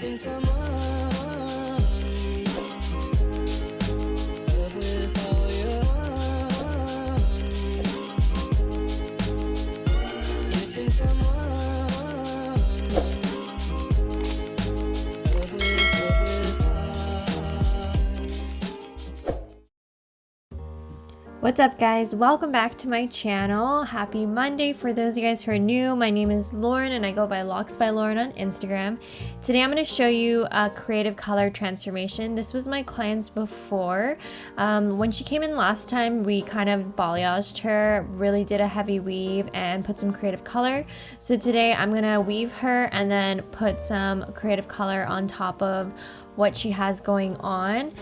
Missing someone, love with all your heart. Missing someone, love with heart. What's up, guys? Welcome back to my channel. Happy Monday. For those of you guys who are new, my name is Lauren and I go by Locks by Lauren on Instagram. Today I'm going to show you a creative color transformation. This was my client's before. When she came in last time, we kind of balayaged her, really did a heavy weave and put some creative color. So today I'm going to weave her and then put some creative color on top of what she has going on.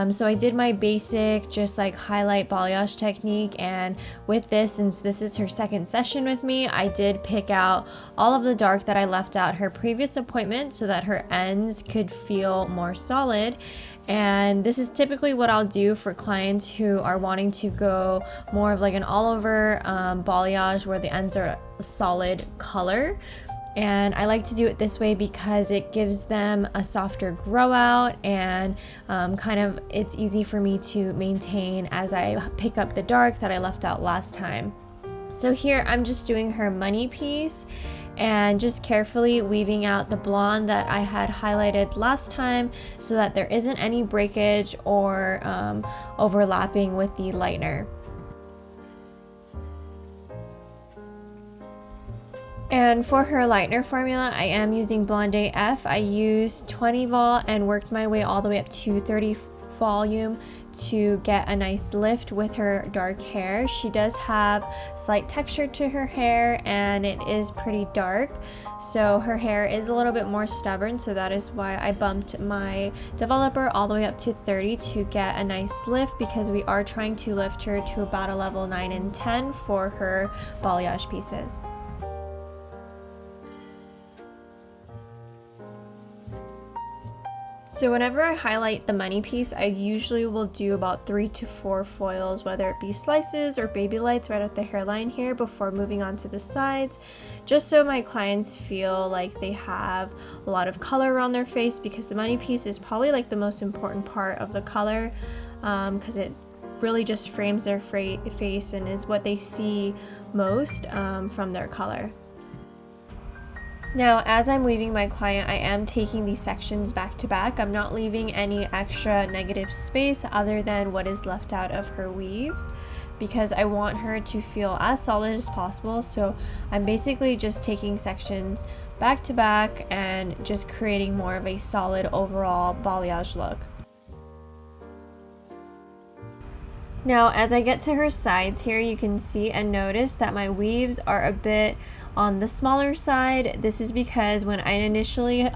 So I did my basic just like highlight balayage technique, and with this, since this is her second session with me, I did pick out all of the dark that I left out her previous appointment so that her ends could feel more solid. And this is typically what I'll do for clients who are wanting to go more of like an all over balayage where the ends are a solid color. And I like to do it this way because it gives them a softer grow out, and kind of it's easy for me to maintain as I pick up the dark that I left out last time. So here I'm just doing her money piece and just carefully weaving out the blonde that I had highlighted last time so that there isn't any breakage or overlapping with the lightener. And for her lightener formula, I am using Blonde AF. I used 20 vol and worked my way all the way up to 30 volume to get a nice lift with her dark hair. She does have slight texture to her hair and it is pretty dark, so her hair is a little bit more stubborn, so that is why I bumped my developer all the way up to 30 to get a nice lift, because we are trying to lift her to about a level 9 and 10 for her balayage pieces. So whenever I highlight the money piece, I usually will do about 3 to 4 foils, whether it be slices or baby lights right at the hairline here before moving on to the sides, just so my clients feel like they have a lot of color around their face, because the money piece is probably like the most important part of the color, because it really just frames their face and is what they see most from their color. Now, as I'm weaving my client, I am taking these sections back to back. I'm not leaving any extra negative space other than what is left out of her weave, because I want her to feel as solid as possible. So I'm basically just taking sections back to back and just creating more of a solid overall balayage look. Now, as I get to her sides here, you can see and notice that my weaves are a bit on the smaller side. This is because when I initially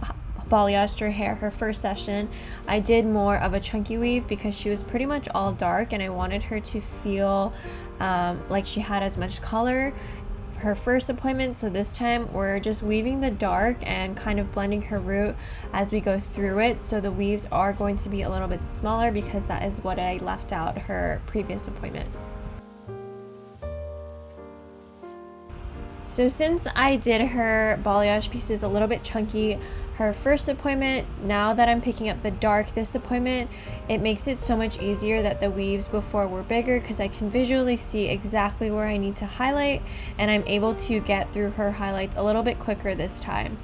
balayaged her hair her first session, I did more of a chunky weave because she was pretty much all dark and I wanted her to feel like she had as much color her first appointment. So this time we're just weaving the dark and kind of blending her root as we go through it, so the weaves are going to be a little bit smaller because that is what I left out her previous appointment. So since I did her balayage pieces a little bit chunky her first appointment, now that I'm picking up the dark this appointment, it makes it so much easier that the weaves before were bigger, because I can visually see exactly where I need to highlight, and I'm able to get through her highlights a little bit quicker this time.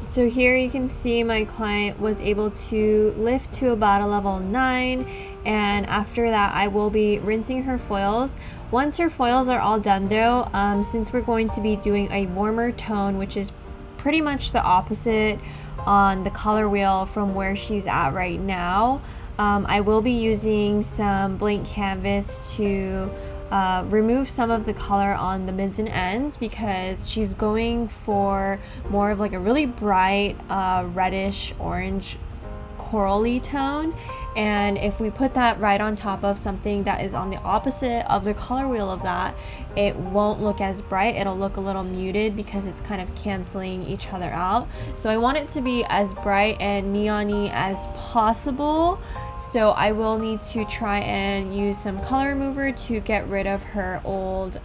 So here you can see my client was able to lift to about a level 9, and after that I will be rinsing her foils. Once her foils are all done though, since we're going to be doing a warmer tone, which is pretty much the opposite on the color wheel from where she's at right now, I will be using some blank canvas to remove some of the color on the mids and ends, because she's going for more of like a really bright reddish orange corally tone, And if we put that right on top of something that is on the opposite of the color wheel of that, it won't look as bright. It'll look a little muted because it's kind of canceling each other out. So I want it to be as bright and neon-y as possible. So I will need to try and use some color remover to get rid of her old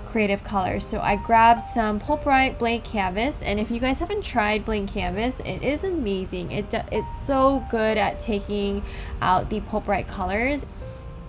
creative colors. So I grabbed some Pulp Bright blank canvas, and if you guys haven't tried blank canvas, it is amazing. It's so good at taking out the Pulp Bright colors.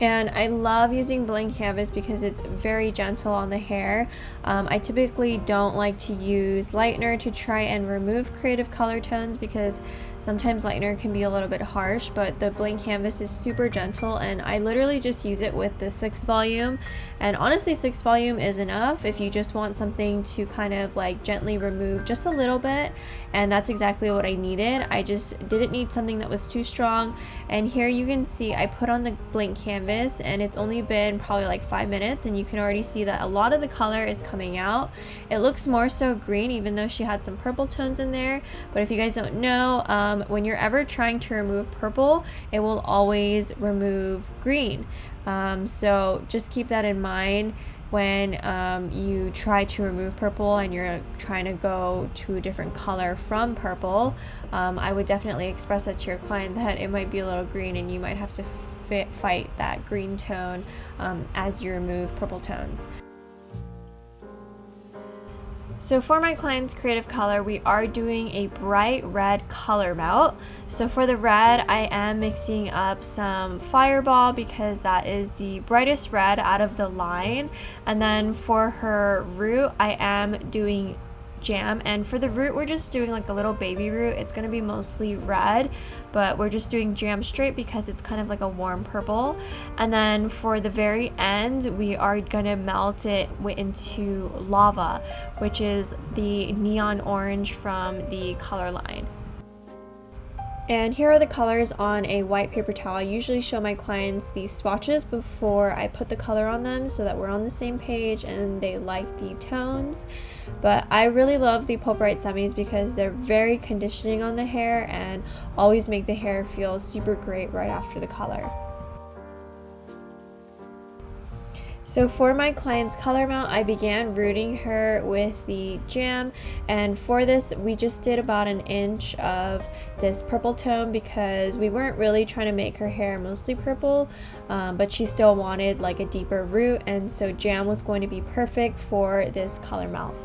And I love using blank canvas because it's very gentle on the hair. I typically don't like to use lightener to try and remove creative color tones because sometimes lightener can be a little bit harsh, but the blank canvas is super gentle, and I literally just use it with the 6 volume. And honestly, 6 volume is enough if you just want something to kind of like gently remove just a little bit, and that's exactly what I needed. I just didn't need something that was too strong. And here you can see I put on the blank canvas, and it's only been probably like 5 minutes, and you can already see that a lot of the color is coming out. It looks more so green, even though she had some purple tones in there. But if you guys don't know, when you're ever trying to remove purple, it will always remove green. So just keep that in mind when you try to remove purple and you're trying to go to a different color from purple. I would definitely express that to your client that it might be a little green and you might have to fight that green tone as you remove purple tones. So for my client's creative color, we are doing a bright red color melt. So for the red, I am mixing up some Fireball because that is the brightest red out of the line. And then for her root, I am doing Jam, and for the root we're just doing like a little baby root. It's going to be mostly red, but we're just doing Jam straight because it's kind of like a warm purple. And then for the very end, we are going to melt it into Lava, which is the neon orange from the color line. And here are the colors on a white paper towel. I usually show my clients these swatches before I put the color on them so that we're on the same page and they like the tones. But I really love the Pulp Bright semis because they're very conditioning on the hair and always make the hair feel super great right after the color. So for my client's color mount, I began rooting her with the Jam, and for this we just did about 1 inch of this purple tone because we weren't really trying to make her hair mostly purple, but she still wanted like a deeper root, and so Jam was going to be perfect for this color mount.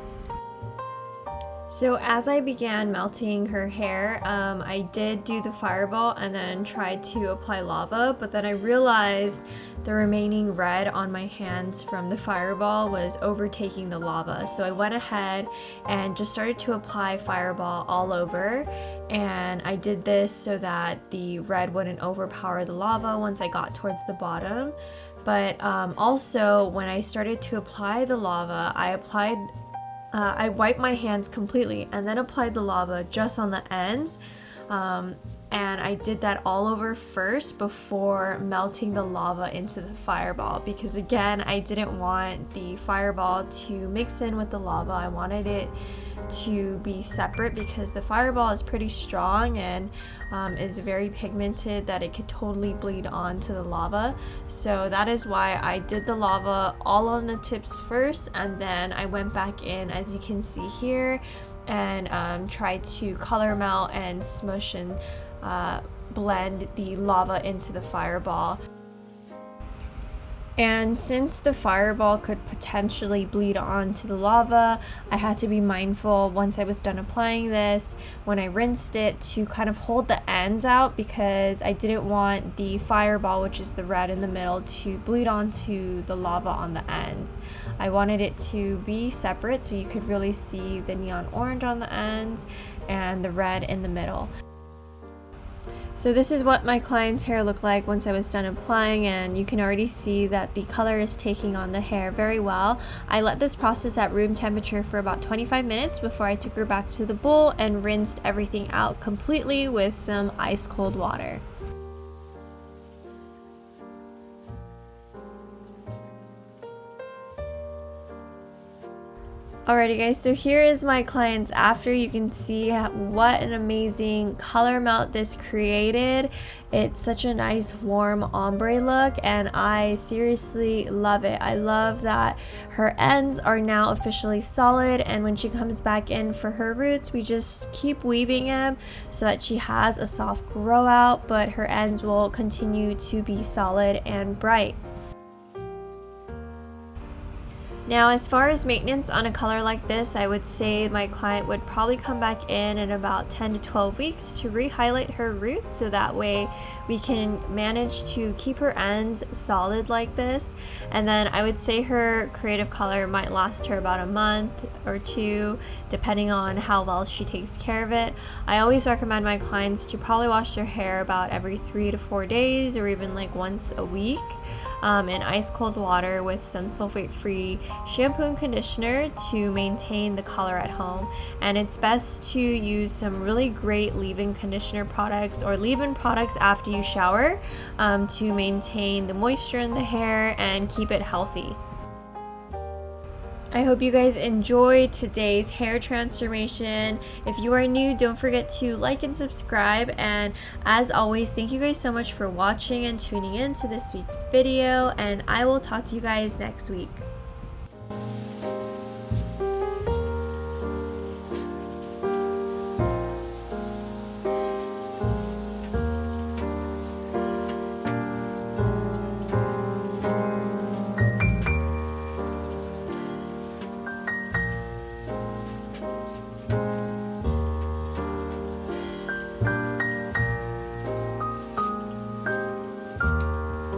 So as I began melting her hair, I did do the Fireball and then tried to apply Lava, but then I realized the remaining red on my hands from the Fireball was overtaking the Lava. So I went ahead and just started to apply Fireball all over, and I did this so that the red wouldn't overpower the Lava once I got towards the bottom. But also when I started to apply the Lava, I wiped my hands completely and then applied the Lava just on the ends, and I did that all over first before melting the Lava into the Fireball because again I didn't want the Fireball to mix in with the Lava. I wanted it to be separate because the Fireball is pretty strong and is very pigmented that it could totally bleed onto the Lava. So that is why I did the Lava all on the tips first, and then I went back in, as you can see here, and tried to color melt and smush and blend the Lava into the Fireball. And since the Fireball could potentially bleed onto the Lava, I had to be mindful once I was done applying this, when I rinsed it, to kind of hold the ends out because I didn't want the Fireball, which is the red in the middle, to bleed onto the Lava on the ends. I wanted it to be separate so you could really see the neon orange on the ends and the red in the middle. So this is what my client's hair looked like once I was done applying, and you can already see that the color is taking on the hair very well. I let this process at room temperature for about 25 minutes before I took her back to the bowl and rinsed everything out completely with some ice cold water. Alrighty guys, so here is my client's after. You can see what an amazing color melt this created. It's such a nice warm ombre look and I seriously love it. I love that her ends are now officially solid, and when she comes back in for her roots, we just keep weaving them so that she has a soft grow out, but her ends will continue to be solid and bright. Now, as far as maintenance on a color like this, I would say my client would probably come back in about 10 to 12 weeks to re-highlight her roots, so that way we can manage to keep her ends solid like this. And then I would say her creative color might last her about a month or two, depending on how well she takes care of it. I always recommend my clients to probably wash their hair about every 3 to 4 days, or even like once a week. In ice cold water with some sulfate-free shampoo and conditioner to maintain the color at home. And it's best to use some really great leave-in conditioner products or leave-in products after you shower to maintain the moisture in the hair and keep it healthy. I hope you guys enjoyed today's hair transformation. If you are new, don't forget to like and subscribe. And as always, thank you guys so much for watching and tuning in to this week's video. And I will talk to you guys next week.